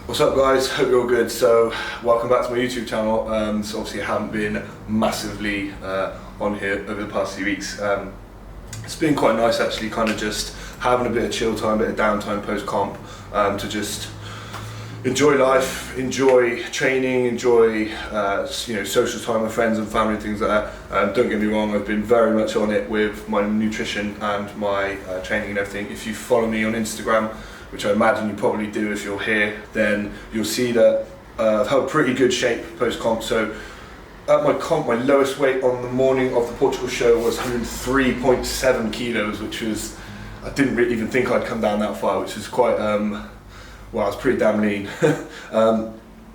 What's up guys, hope you're all good. So welcome back to my YouTube channel. So obviously I haven't been massively on here over the past few weeks. It's been quite nice actually, kind of just having a bit of chill time, a bit of downtime post-comp, to just enjoy life, enjoy training, enjoy social time with friends and family, things like that. Don't get me wrong, I've been very much on it with my nutrition and my training and everything. If you follow me on Instagram, which I imagine you probably do if you're here, then you'll see that I've held pretty good shape post-comp. So at my comp, my lowest weight on the morning of the Portugal show was 103.7 kilos, which was, I didn't really even think I'd come down that far, which was quite, well, I was pretty damn lean.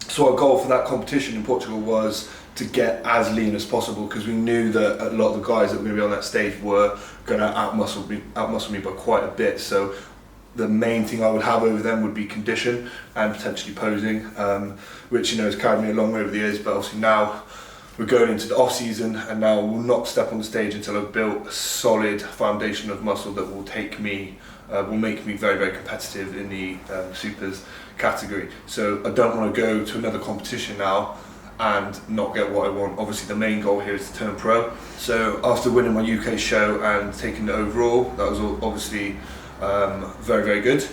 So our goal for that competition in Portugal was to get as lean as possible, because we knew that a lot of the guys that were going to be on that stage were going to outmuscle me by quite a bit. So the main thing I would have over them would be condition and potentially posing, which has carried me a long way over the years. But obviously now we're going into the off season, and now we'll not step on the stage until I've built a solid foundation of muscle that will make me very, very competitive in the supers category. So I don't want to go to another competition now and not get what I want. Obviously the main goal here is to turn pro. So after winning my UK show and taking the overall, that was obviously very, very good.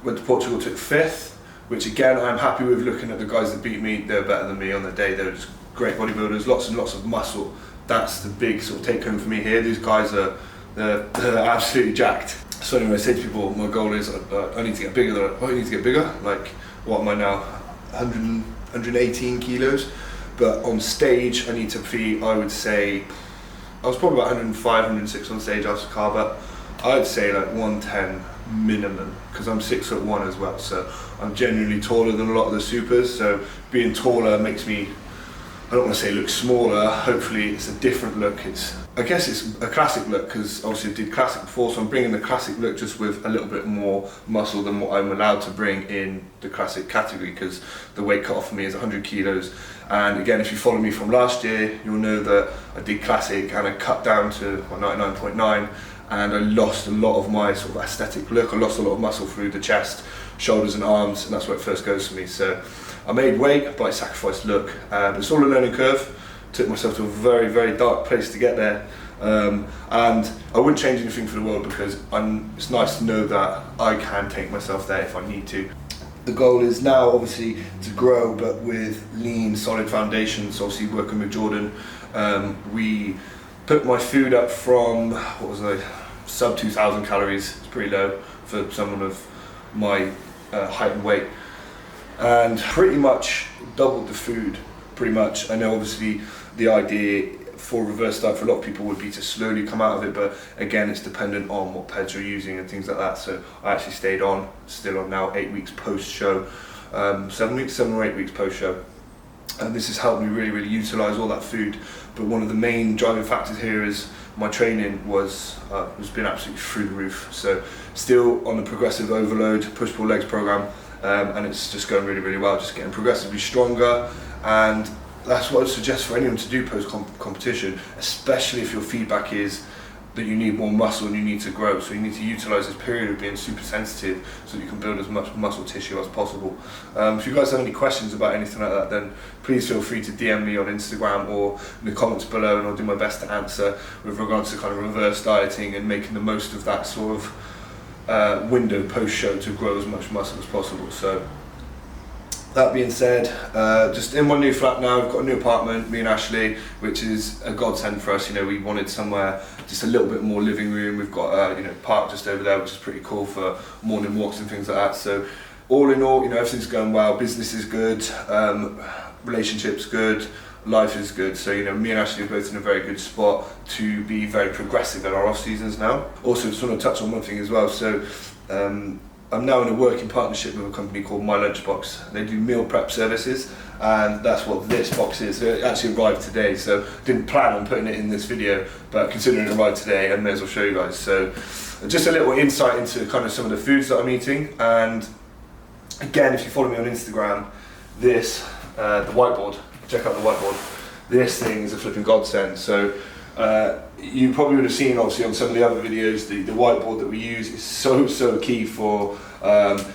Went to Portugal, took 5th, which again I'm happy with. Looking at the guys that beat me, they're better than me on the day. They're just great bodybuilders, lots and lots of muscle. That's the big sort of take home for me here. These guys they're absolutely jacked. So anyway, I say to people, my goal is I need to get bigger. I need to get bigger. Like, what am I now? 118 kilos. But on stage, I need to be, I would say, I was probably about 105, 106 on stage after car, but I'd say like 110 minimum, because I'm 6'1" as well, so I'm genuinely taller than a lot of the supers. So being taller makes me, I don't want to say look smaller, hopefully it's a different look. I guess it's a classic look, because obviously I did classic before, so I'm bringing the classic look just with a little bit more muscle than what I'm allowed to bring in the classic category, because the weight cut off for me is 100 kilos. And again, if you follow me from last year, you'll know that I did classic and I cut down to 99.9, and I lost a lot of my sort of aesthetic look. I lost a lot of muscle through the chest, shoulders and arms, and that's where it first goes for me. So I made weight, but I sacrificed look. It's all a learning curve. Took myself to a very, very dark place to get there. And I wouldn't change anything for the world, because it's nice to know that I can take myself there if I need to. The goal is now obviously to grow, but with lean, solid foundations. Obviously working with Jordan, we put my food up from, what was I, sub 2,000 calories. It's pretty low for someone of my height and weight, and pretty much doubled the food, pretty much. I know obviously the idea for reverse diet for a lot of people would be to slowly come out of it, but again it's dependent on what peds you're using and things like that. So I actually stayed on, still on now, 8 weeks post show, 7 or 8 weeks post show, and this has helped me really, really utilize all that food. But one of the main driving factors here is my training has been absolutely through the roof. So still on the progressive overload push-pull legs program, and it's just going really, really well, just getting progressively stronger. And that's what I'd suggest for anyone to do post-competition, especially if your feedback is that you need more muscle and you need to grow. So you need to utilize this period of being super sensitive so that you can build as much muscle tissue as possible. If you guys have any questions about anything like that, then please feel free to DM me on Instagram or in the comments below, and I'll do my best to answer with regards to kind of reverse dieting and making the most of that sort of window post-show to grow as much muscle as possible. So that being said, just in my new flat now, we've got a new apartment, me and Ashley, which is a godsend for us. We wanted somewhere, just a little bit more living room. We've got a park just over there, which is pretty cool for morning walks and things like that. So all in all, everything's going well. Business is good, relationships good, life is good. So me and Ashley are both in a very good spot to be very progressive in our off seasons now. Also, just want to touch on one thing as well. So I'm now in a working partnership with a company called My Lunchbox. They do meal prep services, and that's what this box is. It actually arrived today, so didn't plan on putting it in this video, but considering it arrived today, I may as well show you guys. So just a little insight into kind of some of the foods that I'm eating. And again, if you follow me on Instagram, the whiteboard, check out the whiteboard. This thing is a flipping godsend. So You probably would have seen, obviously, on some of the other videos, the whiteboard that we use is so key for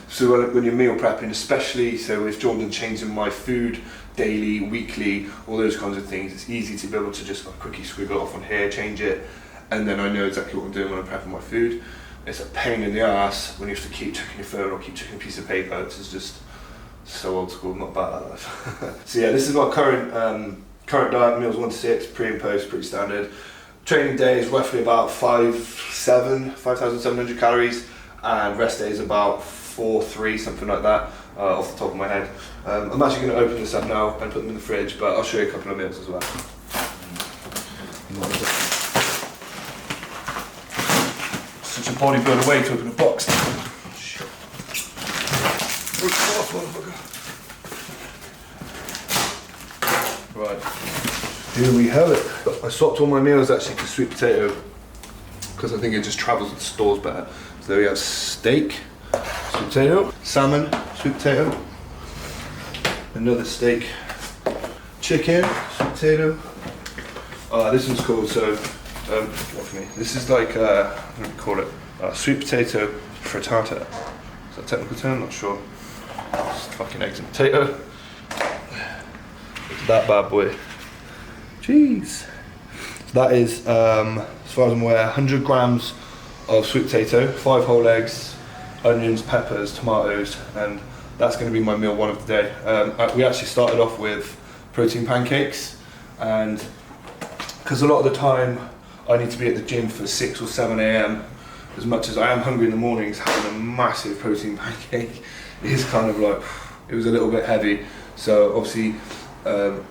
so when you're meal prepping, especially. So if Jordan changing my food daily, weekly, all those kinds of things, it's easy to be able to just quickly scribble it off on here, change it, and then I know exactly what I'm doing when I'm prepping my food. It's a pain in the ass when you have to keep checking your phone or keep checking a piece of paper. It's just so old school, not bad at life. So yeah, this is my current diet, meals 1 to 6, pre and post, pretty standard. Training day is roughly about 5,700 calories, and rest day is about 4,300, something like that, off the top of my head. I'm actually going to open this up now and put them in the fridge, but I'll show you a couple of meals as well. Such a bodybuilder way to open a box. Shit. Right, here we have it. I swapped all my meals actually to sweet potato because I think it just travels with stores better. So there we have steak, sweet potato, salmon, sweet potato, another steak, chicken, sweet potato. This one's called, this is like, what do we call it? Sweet potato frittata. Is that a technical term? Not sure. Just fucking eggs and potato. Look at that bad boy. Jeez. So that is, as far as I'm aware, 100 grams of sweet potato, 5 whole eggs, onions, peppers, tomatoes, and that's going to be my meal 1 of the day. We actually started off with protein pancakes, and because a lot of the time I need to be at the gym for 6 or 7 a.m, as much as I am hungry in the mornings, having a massive protein pancake is kind of like, it was a little bit heavy. So obviously,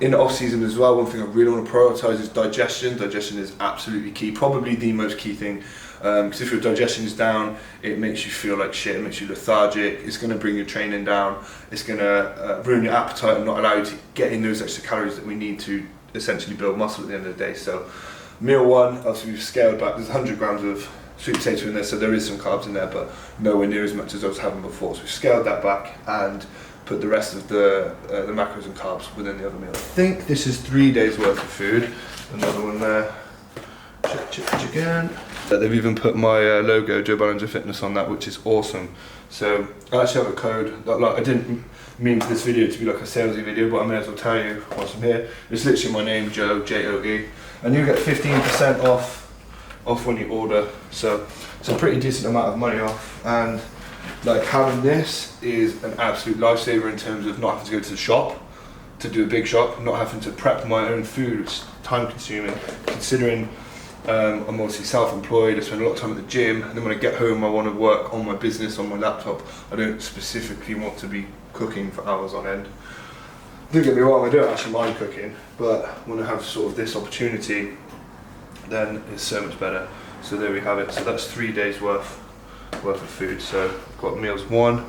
in the off season as well, one thing I really want to prioritise is digestion. Digestion is absolutely key, probably the most key thing. Because if your digestion is down, it makes you feel like shit, it makes you lethargic, it's going to bring your training down, it's going to ruin your appetite and not allow you to get in those extra calories that we need to essentially build muscle at the end of the day. So meal 1, obviously we've scaled back, there's 100 grams of sweet potato in there, so there is some carbs in there, but nowhere near as much as I was having before. So we've scaled that back and put the rest of the macros and carbs within the other meal. I think this is 3 days worth of food. Another one there. Chicken. They've even put my logo, Joe Ballinger Fitness, on that, which is awesome. So I actually have a code. Like, I didn't mean for this video to be like a salesy video, but I may as well tell you whilst I'm here. It's literally my name, Joe, J-O-E, and you get 15% off when you order. So it's a pretty decent amount of money off, and like having this is an absolute lifesaver in terms of not having to go to the shop to do a big shop, not having to prep my own food, which is time consuming, considering I'm obviously self-employed, I spend a lot of time at the gym, and then when I get home I want to work on my business on my laptop. I don't specifically want to be cooking for hours on end. Don't get me wrong, I don't actually mind cooking, but when I have sort of this opportunity, then it's so much better. So there we have it. So that's 3 days worth of food. So I've got meals 1,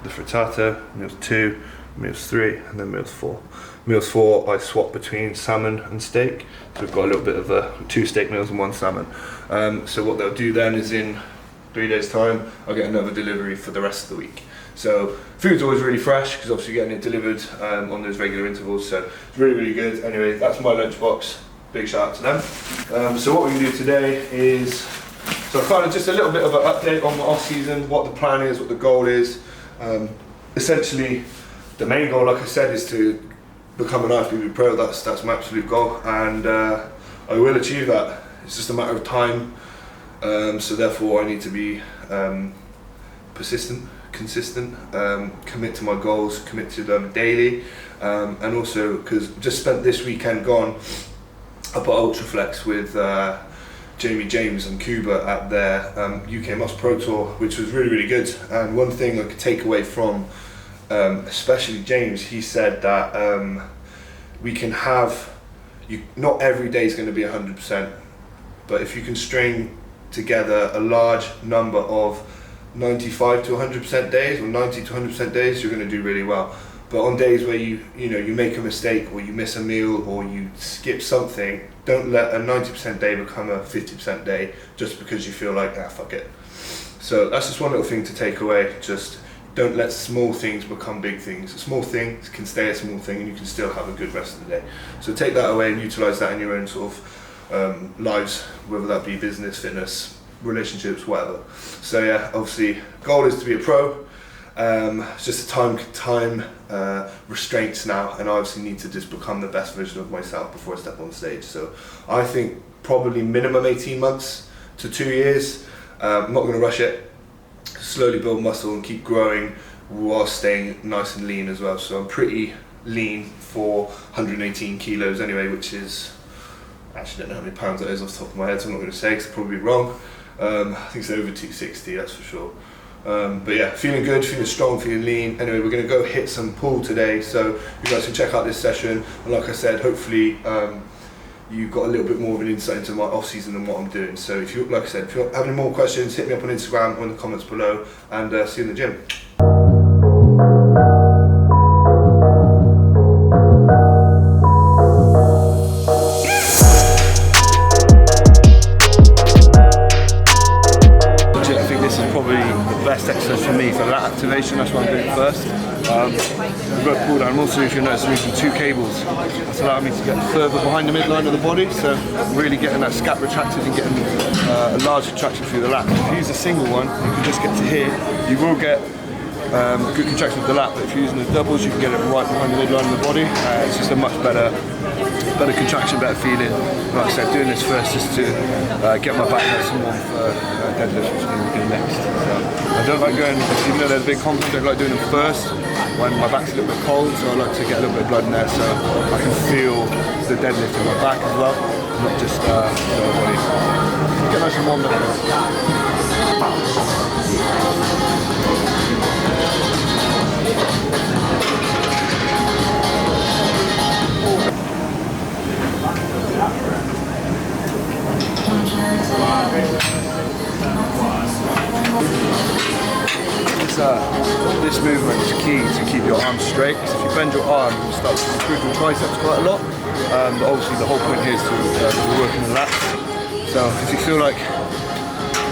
the frittata, meals 2, meals 3, and then meals 4. Meals 4 I swap between salmon and steak. So we've got a little bit of 2 steak meals and 1 salmon. So what they'll do then is in 3 days time, I'll get another delivery for the rest of the week. So food's always really fresh because obviously you're getting it delivered on those regular intervals. So it's really good. Anyway, that's my lunchbox. Big shout out to them. So what we can do today is, so kind of just a little bit of an update on my off season, what the plan is, what the goal is. Essentially, the main goal, like I said, is to become an IFBB pro. That's my absolute goal, and I will achieve that. It's just a matter of time. So therefore, I need to be persistent, consistent, commit to my goals, commit to them daily, and also because just spent this weekend gone up at Ultraflex with Jamie James and Cuba at their UK Muscle Pro Tour, which was really good. And one thing I could take away from especially James, he said that we can have, not every day is going to be 100%, but if you can string together a large number of 95 to 100% days or 90 to 100% days, you're going to do really well. But on days where you make a mistake or you miss a meal or you skip something, don't let a 90% day become a 50% day just because you feel like, fuck it. So that's just one little thing to take away. Just don't let small things become big things. A small thing can stay a small thing and you can still have a good rest of the day. So take that away and utilise that in your own sort of lives, whether that be business, fitness, relationships, whatever. So yeah, obviously goal is to be a pro. It's just a time restraints now, and I obviously need to just become the best version of myself before I step on stage. So I think probably minimum 18 months to 2 years. I'm not going to rush it. Slowly build muscle and keep growing while staying nice and lean as well. So I'm pretty lean for 118 kilos anyway, which is, I actually don't know how many pounds that is off the top of my head, so I'm not going to say because I'm probably wrong. I think it's over 260, that's for sure. But yeah, feeling good, feeling strong, feeling lean. Anyway, we're going to go hit some pull today, so you guys can check out this session. And like I said, hopefully you got a little bit more of an insight into my off season and what I'm doing. So if you, like I said, if you have any more questions, hit me up on Instagram or in the comments below, and see you in the gym. I think this is probably the best exercise for me for lat activation. That's what I'm doing first. We've got pull down. I'm also, if you notice, I'm using 2 cables. That's allowing me to get further behind the midline of the body, so really getting that scap retracted and getting a large contraction through the lat. If you use a single one, you can just get to here. You will get good contraction of the lat, but if you're using the doubles, you can get it right behind the midline of the body. It's just a much better contraction, better feeling. Like I said, doing this first just to get my back nice and warm for deadlift, which I'm going to do next. So I don't like going, even though they're a big compliment, I don't like doing them first when my back's a little bit cold, so I like to get a little bit of blood in there so I can feel the deadlift in my back as well, not just the lower body. Get nice and warm up. This movement is key to keep your arms straight, because if you bend your arm, you start to improve your triceps quite a lot. But obviously the whole point here is to work in the lats. So if you feel like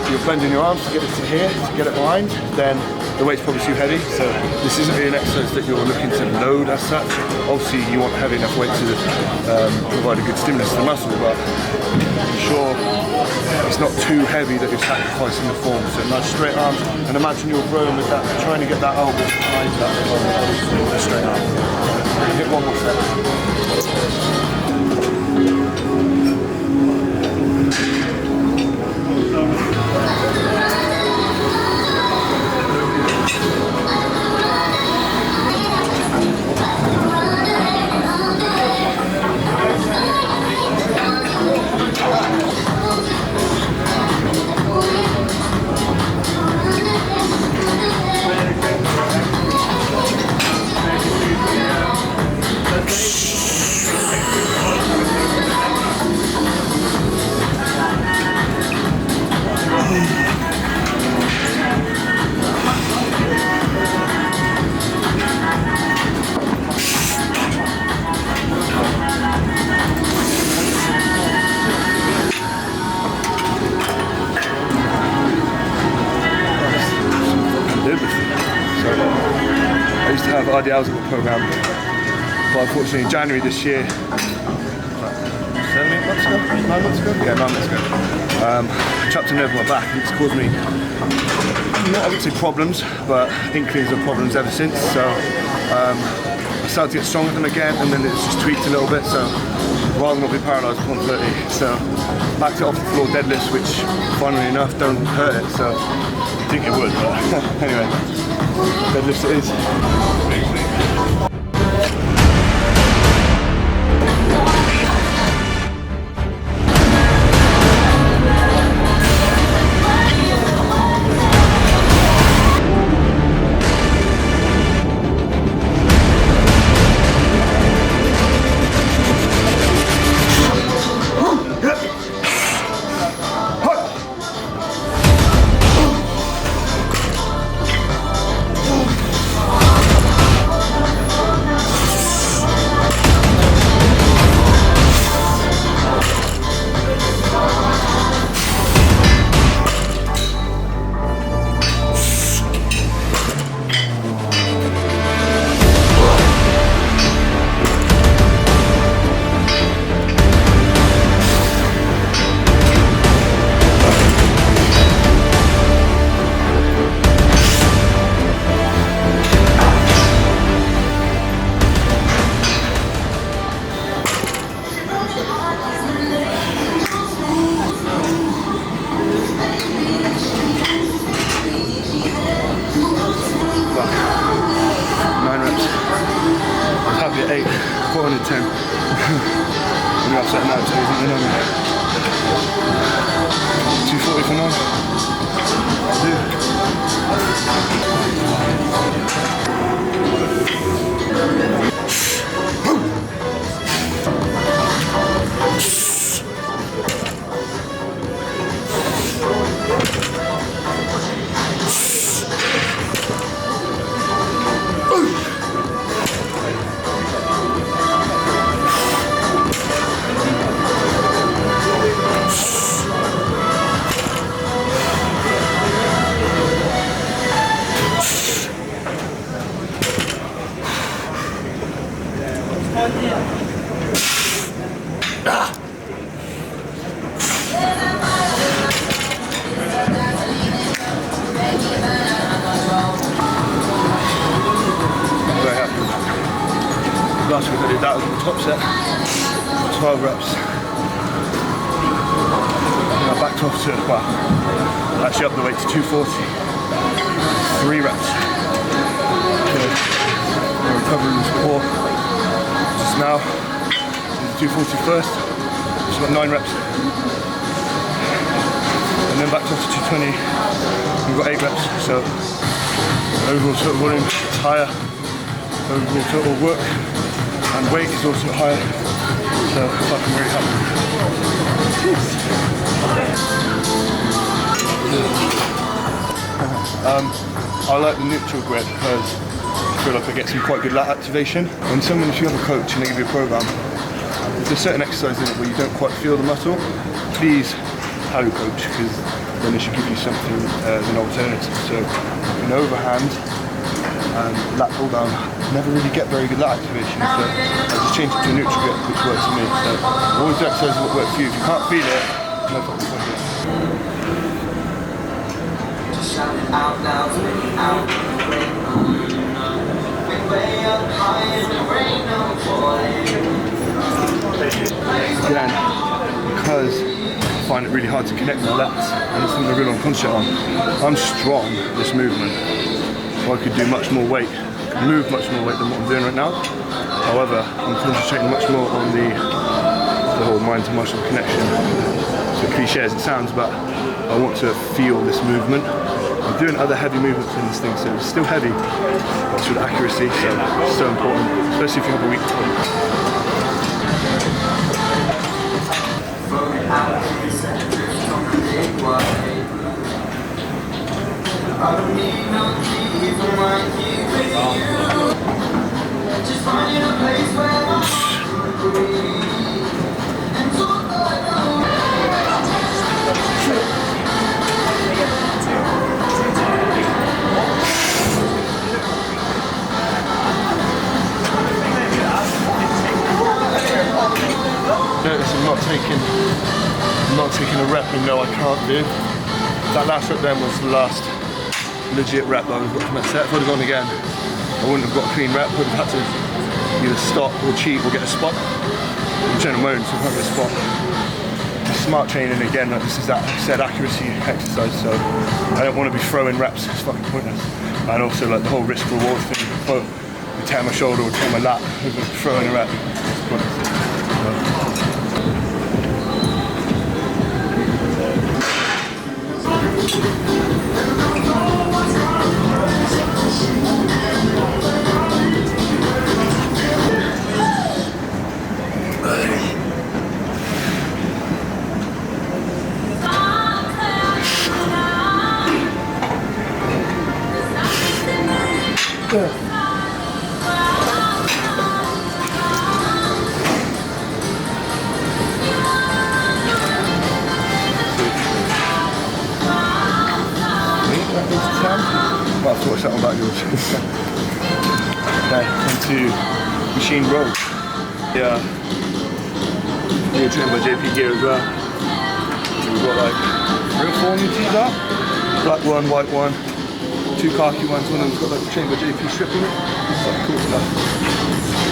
you're bending your arms to get it to here, to get it behind, then the weight's probably too heavy. So this isn't really an exercise that you're looking to load as such. Obviously you want heavy enough weight to provide a good stimulus to the muscle, but ensure it's not too heavy that you're sacrificing the form. So nice straight arms, and imagine you're growing with that, trying to get that elbow behind that straight arm. Hit one more set. The algebra program, but unfortunately in January this year, 9 months ago? Yeah, 9 months ago, I trapped a nerve in my back, and it's caused me, not I would say problems, but inklings of problems ever since. So I started to get strong with them again, and then it's just tweaked a little bit, so rather than not be paralysed at 130, so back to off the floor deadlifts, which funnily enough don't hurt it, so I think it would, but anyway, deadlifts it is. 1 in 10. I'm upset now, so he's not in. 240 for 9. Last week I did that was the top set, 12 reps. And I backed off to, well, actually up the weight to 240, 3 reps. Okay. My recovery was poor. Just now, did the 240 first, just got 9 reps. And then backed off to 220, we've got 8 reps. So overall total volume is higher, overall total work and weight is also higher, so I'm really happy. I like the neutral grip because I feel like I get some quite good lat activation. When someone, if you have a coach and they give you a program, if there's certain exercises in it where you don't quite feel the muscle, please have your coach, because then they should give you something as an alternative. So an overhand and lat pull down, never really get very good lat activation, so I just changed it to a neutral grip, which works for me. So always do exercises that work for you. If you can't feel it, no problem with it. Again, because I find it really hard to connect my lats, and it's something I really want to concentrate on. I'm strong at this movement, so I could do much more weight, move much more weight than what I'm doing right now. However, I'm concentrating much more on the whole mind to muscle connection. So cliche as it sounds, but I want to feel this movement. I'm doing other heavy movements in this thing, so it's still heavy, but it's with accuracy, so it's so important, especially if you have a weak body. Just finding a place where I'm Notice I'm not taking a rep and no I can't do. That last rep then was the last legit rep that I would have got for my set. If I would have gone again, I wouldn't have got a clean rep. I would have had to either stop or cheat or get a spot. I'm trying to moan, so I can't get a spot. Smart training again, like this is that said accuracy exercise, so I don't want to be throwing reps, it's fucking pointless. And also like the whole risk reward thing, if I tear my shoulder or tear my lat over throwing a rep, it's pointless. Well, I've thought something about yours. Okay, into machine row. Yeah, you're trained by JP gear as well. So we've got like 3 or 4 new tees out. Black one, white one, 2 khaki ones. One of them's got like trained by JP stripping it. It's like cool stuff.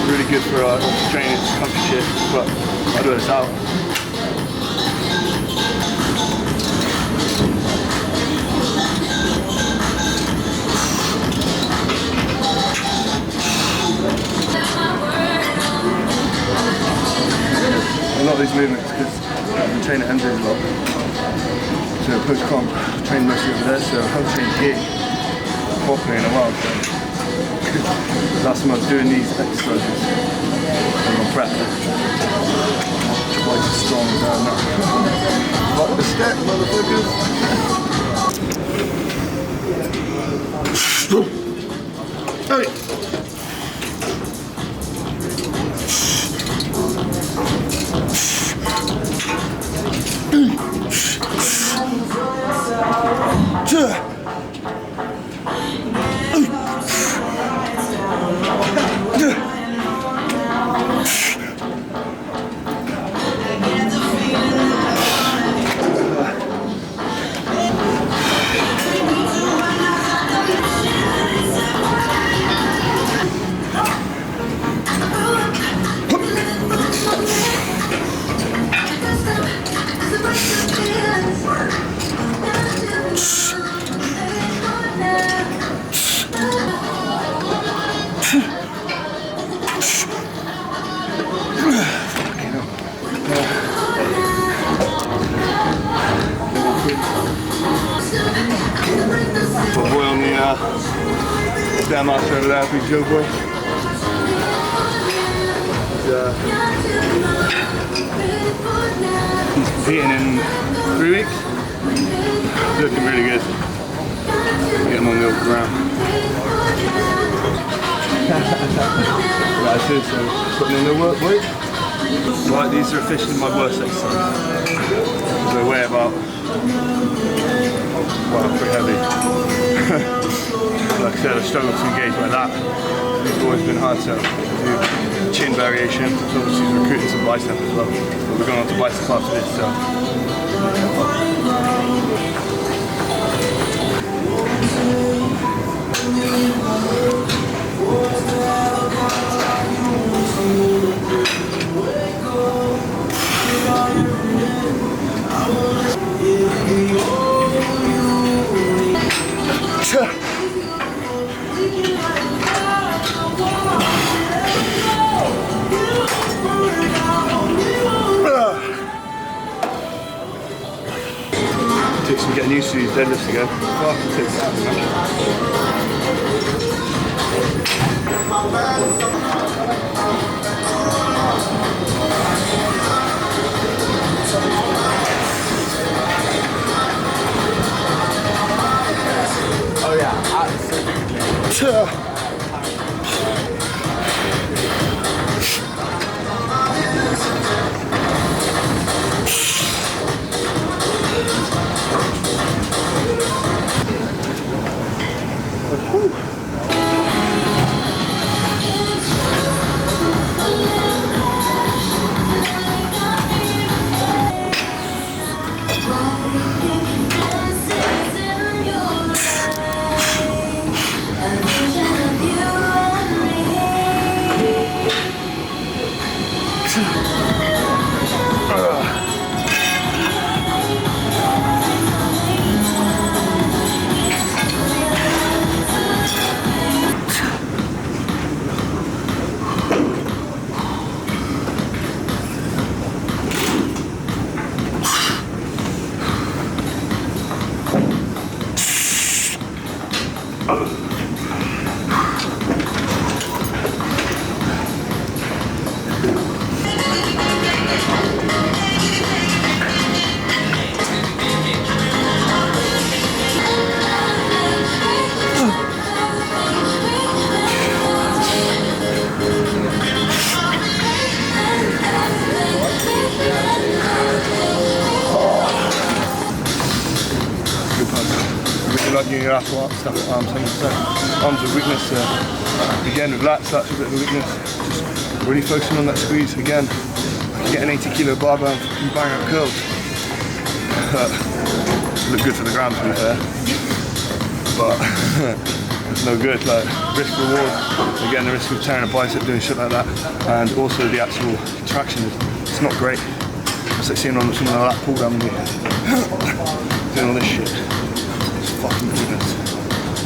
Really good for training, comfy shit, but I'll do this out. these movements because I train at MJ's a lot. So post-comp, train mostly over there, so I haven't trained here properly in a while. So last time I was doing these exercises in my prep, twice as strong as I am now. Fuck the step, motherfuckers. Hey! Boy on the damn ass over there, big Joe boy. He's competing in 3 weeks. Looking really good. Get him on the old ground. Right, so putting in the work weight. Right, these are officially my worst exercises. They weigh about, well, pretty heavy. Like I said, I struggle to engage like that. It's always been hard to do chin variation. So obviously recruiting some bicep as well. But we're going on to bicep after this, so. Takes some getting used to these deadlifts again. Fucking takes that, Oh yeah, absolutely. Using your upper arm, stuff at arms, 100%. Arms are weakness. Again, with lats, that's a bit of a weakness. Just really focusing on that squeeze. Again, I can get an 80 kilo barbell and bang out curls. Look good for the gram, to be fair. But it's no good. Like, risk reward. Again, the risk of tearing a bicep doing shit like that, and also the actual traction. It's not great. It's like seeing on someone like that pull down with me doing all this shit. Fucking goodness.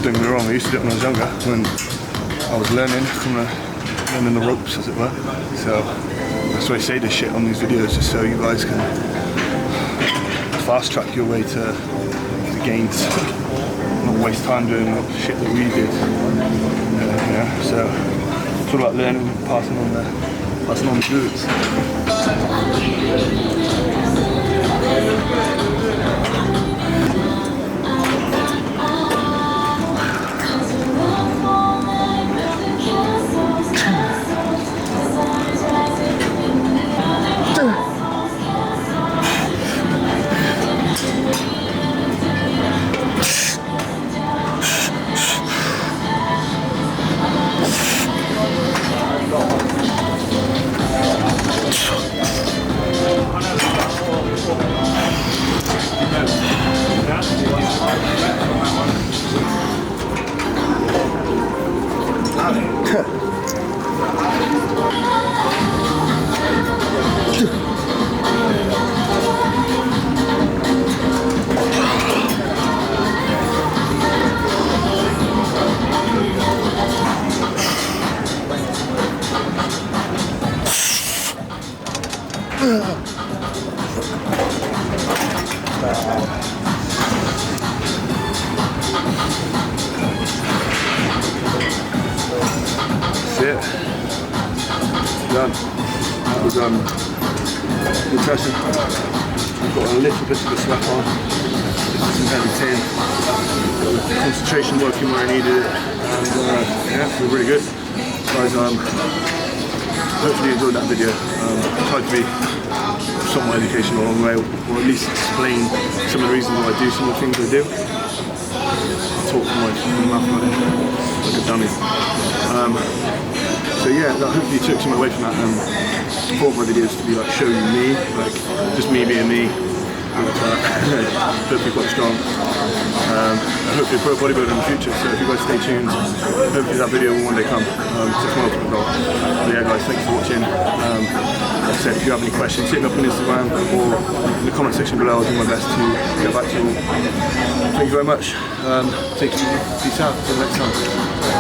Don't get me wrong, I used to do it when I was younger, when I was learning the ropes, as it were. So That's why I say this shit on these videos, just so you guys can fast track your way to the gains. Not waste time doing the shit that we did. Yeah, so it's all about learning and passing on the goods. That's it. Done. That was impressive. I've got a little bit of a sweat on. This is some heavy tin. Got the concentration working where I needed it. And yeah, feel really good. Guys, hopefully you enjoyed that video. I tried to be somewhat educational along the way, or at least explain some of the reasons why I do some of the things I do. I talk from my mouth like a dummy. So yeah, hopefully you took something away from that. I thought my videos to be like showing me, like just me being me. Hopefully quite strong. Hopefully pro bodybuilder in the future, so if you guys stay tuned, hopefully that video will one day come. It's a small goal. So yeah guys, thanks for watching. Like I said, if you have any questions, hit me up on Instagram or in the comment section below. I'll do my best to get back to you all. Thank you very much. Take it easy. Peace out. Until next time.